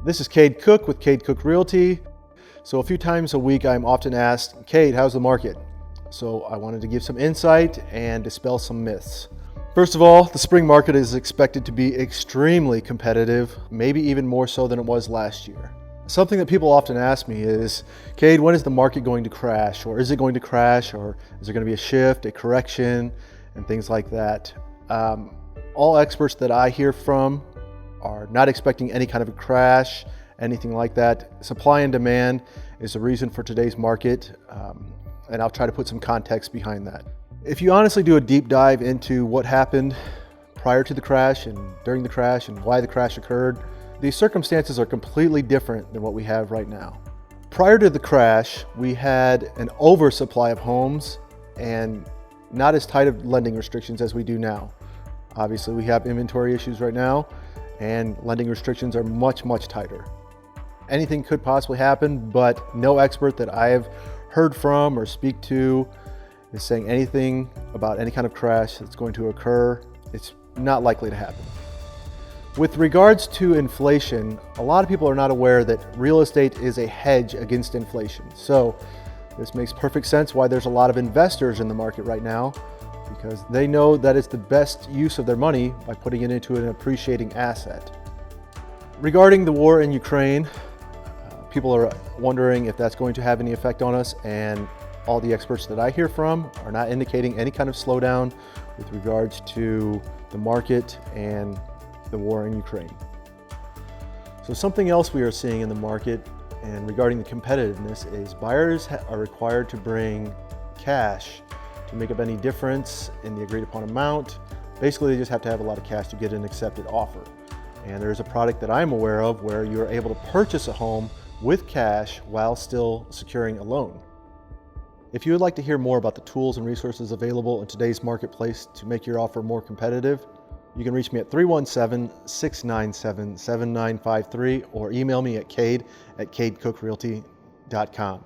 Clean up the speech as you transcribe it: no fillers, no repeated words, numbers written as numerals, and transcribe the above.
This is Kade Koch with Kade Koch Realty. So a few times a week I'm often asked, Kade, how's the market? So I wanted to give some insight and dispel some myths. First of all, the spring market is expected to be extremely competitive, maybe even more so than it was last year. Something that people often ask me is, Kade, when is the market going to crash? Or is it going to crash? Or is there going to be a shift, a correction, and things like that? All experts that I hear from are not expecting any kind of a crash, anything like that. Supply and demand is the reason for today's market, and I'll try to put some context behind that. If you honestly do a deep dive into what happened prior to the crash and during the crash and why the crash occurred, these circumstances are completely different than what we have right now. Prior to the crash, we had an oversupply of homes and not as tight of lending restrictions as we do now. Obviously, we have inventory issues right now, and lending restrictions are much, much tighter. Anything could possibly happen, but no expert that I have heard from or speak to is saying anything about any kind of crash that's going to occur. It's not likely to happen. With regards to inflation, a lot of people are not aware that real estate is a hedge against inflation. So this makes perfect sense why there's a lot of investors in the market right now, because they know that it's the best use of their money by putting it into an appreciating asset. Regarding the war in Ukraine, people are wondering if that's going to have any effect on us, and all the experts that I hear from are not indicating any kind of slowdown with regards to the market and the war in Ukraine. So something else we are seeing in the market and regarding the competitiveness is buyers are required to bring cash to make up any difference in the agreed upon amount. Basically, they just have to have a lot of cash to get an accepted offer. And there's a product that I'm aware of where you're able to purchase a home with cash while still securing a loan. If you would like to hear more about the tools and resources available in today's marketplace to make your offer more competitive, you can reach me at 317-697-7953 or email me at kade@kadekochrealty.com.